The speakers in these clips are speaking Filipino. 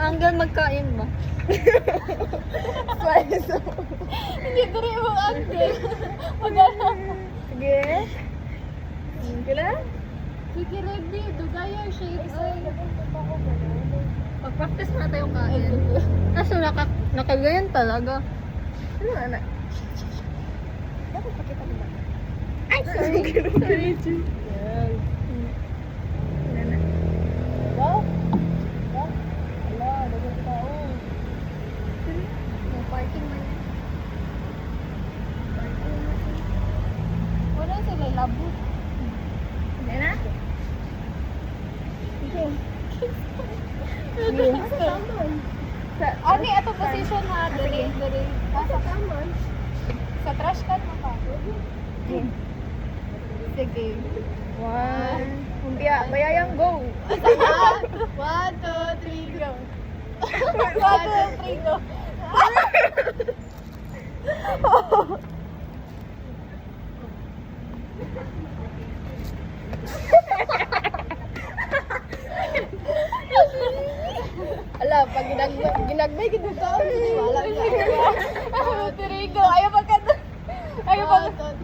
Angel, magkain ba? Hindi diri mo Angel. Magana. Sige. Sige na? Sige ready, dugaya shape. Mag-practice na tayo kain. Kaso nakagayan talaga. Ano na? Dapat pakita mo ba? Ay, sorry. Sorry, Chu. Wow. Ala, dagang tao. May parking man yan. Wala sila labot. Hindi na? Sige. Sige. Sa, Ani ato position ha, diri. Sa kaman. Sa trash can mo pa. Sige. One. Kumpia, bayayang go. 1, 2, 3, go. 1, 2, 3, go. Ala, pag ginagbay, ginagawa. Wala ka. 1, 2, 3, go. Ayaw pa ka. Ayaw pa ka.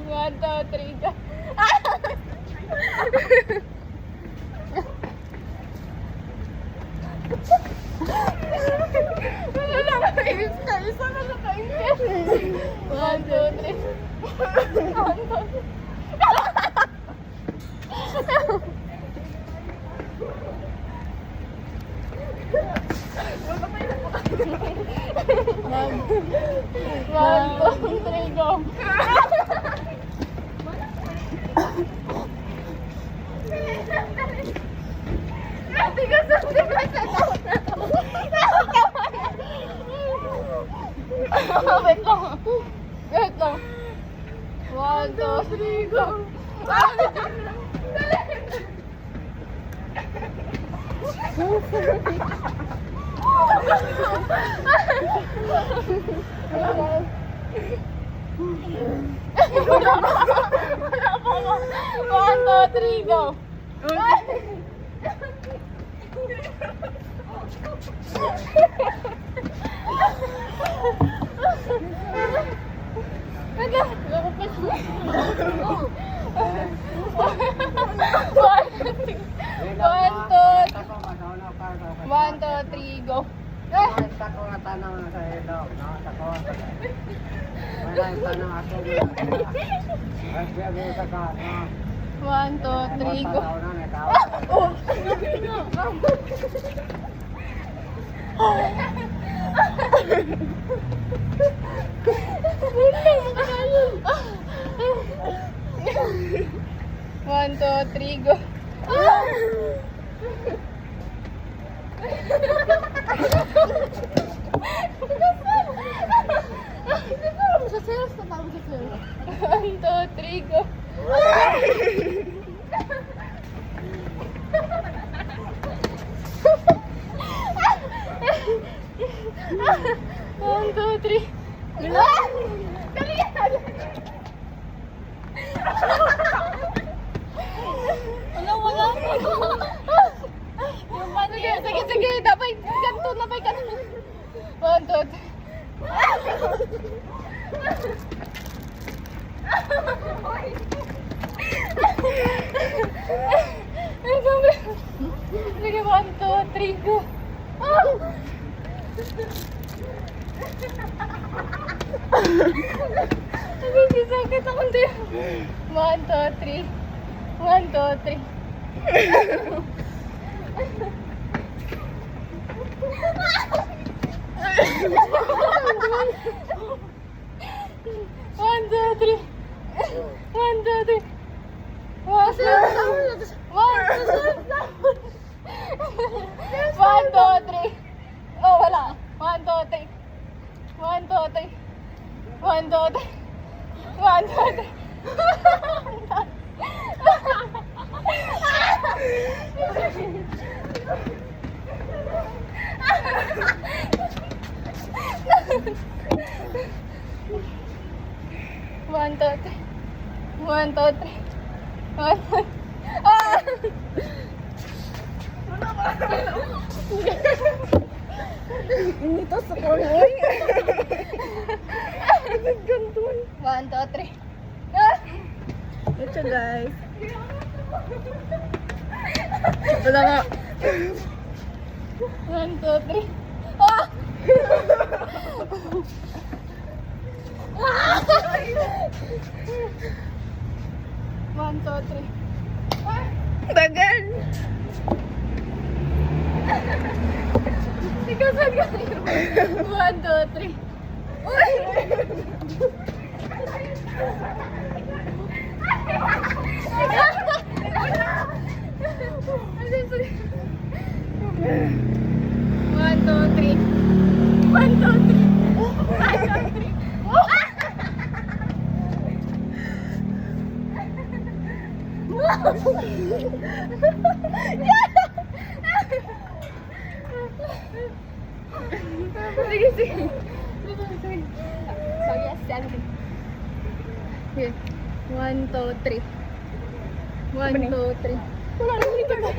One, two, three, go. Isa na nakaingit. 1, 2, 3. 1, 2, 3. One, two, three, go. Wait lang. Wait lang. 1, 2, 3, go. One, two, three, go. One, two, three, go. Tako nga tanong sa ilo, no? Tako. Wala yung tanong ako. Ay, siya mo sa ka, no? 1, 2, 3, go. Tao na, may tao. One, two, three, go. One, two, three, go. One, two, three. Wala. Sige. Dapat ganito na ba ganito? 1, 2, 3. Sige, 1, 2, 3, go. Sige, sakit ako din. 1, 2, 3. 1, 2, 3. One, two, three. One, two, three. One, two, three. Oh, wala. 1, 2, 3. 1, 2, 3. 1, 2, 3. 1, 2, 3. 1, 2, 3. 1, 2, 3. 1, 2, ah! Hindi to sa corner. Ganun. 1, 2, 3. Ah! Ito guys. Wala nga. 1, 2, 3. Ah! One, two, three. Bagal. Ikaw sa ganyan. 1, 2, 3. One, two, three. 1, 2, 3. 1, 2, 3. Sige, sige. Sorry, stand. Here. 1, 2, 3. 1, 2, 3. Wala naman ito ba?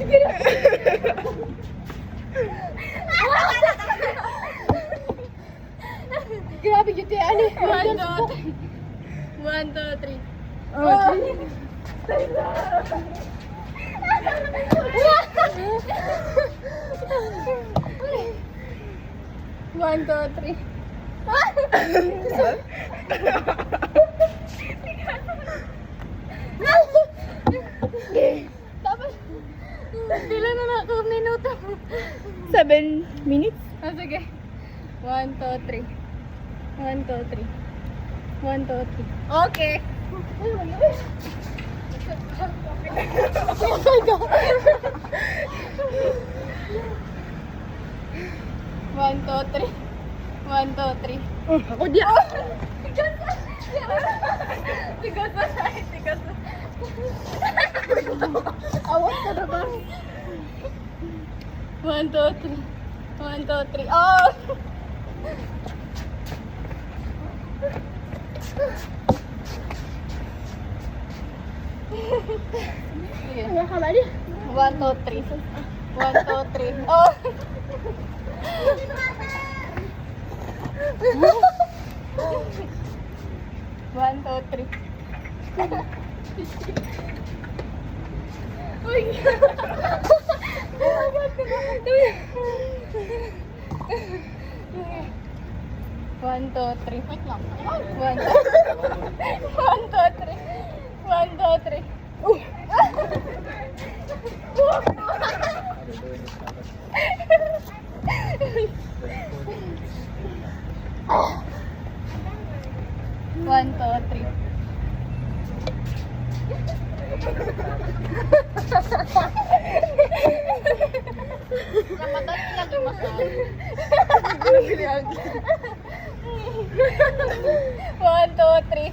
Sige na. Grabe yun yan. 1, 2, 3. 1, 2, 3. Oh. One, two, three. Tapos, pila na na ako minuto. 7 minutes? Ah, sige. 1, 2, 3. 1, 2, 3. 1, 2, 3. Okay. One, two, three. 1, 2, 3. Ako di. Tigas na tayo, tigas na. Awas ka na ba? 1, 2, 3. 1, 2, 3. Oh! Sige. Ano ka bali? 1, 2, 3. 1, 2, 3. Oh! 1, 2, 3. Uy! One, two, three. Wait lang. 1, 2, 3. 1, 2, 3. One, two, three. Ramadan lagi masal. 1, 2, 3.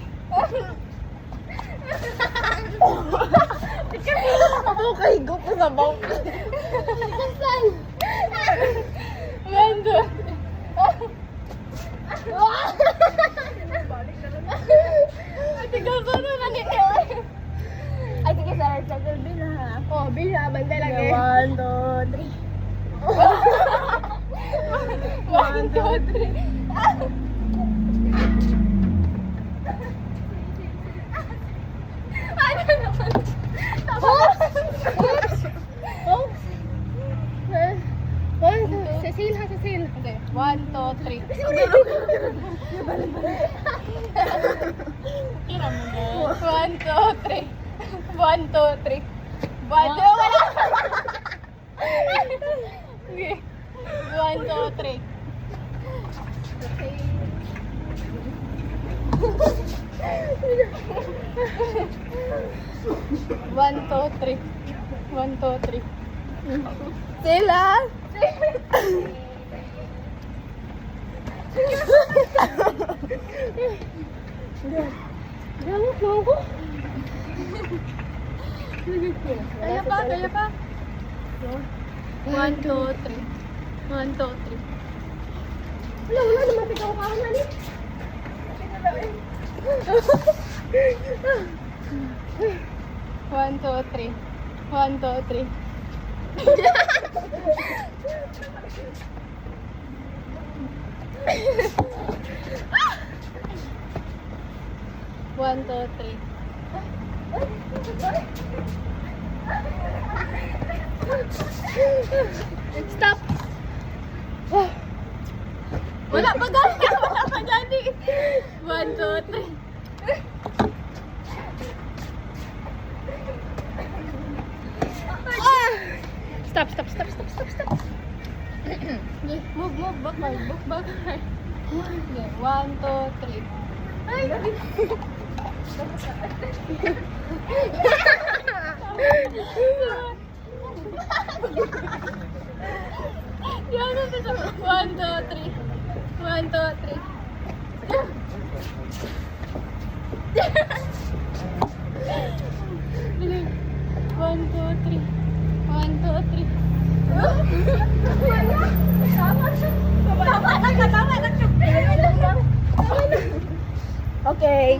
Ako kahigo ko sa bawang. Kasal. 1, 2, 3. Tigas na naman ito. Ay, sige, sarap sa bill ha. Oh, bisa, banda lagi. 1, 2, 3. 1, 2, 3. Ano naman? Oops! Cecil ha, Cecil. Okay, 1, 2, 3. Kira mo na. 1, 2, 3. 1, 2, 3. 1, 2, wala. Okay. 1, 2, 3. One, two, three. 1, 2, 3. Sila! Gamit mo ako. Kaya pa, kaya pa. 1, 2, 3. 1, 2, 3. Wala naman ikaw ka na ni. One, two, three. 1, 2, 3. One, two, three. Stop! Wala pa gani! Wala pa gani! 1, 2, 3. Stop! Okay, move, backward, backward. Okay, 1, 2, 3. Ay! Yan na ito. 1, 2, 3. 1, 2, 3. Biling. 1, 2, 3. 1, 2, 3. Tama. Okay.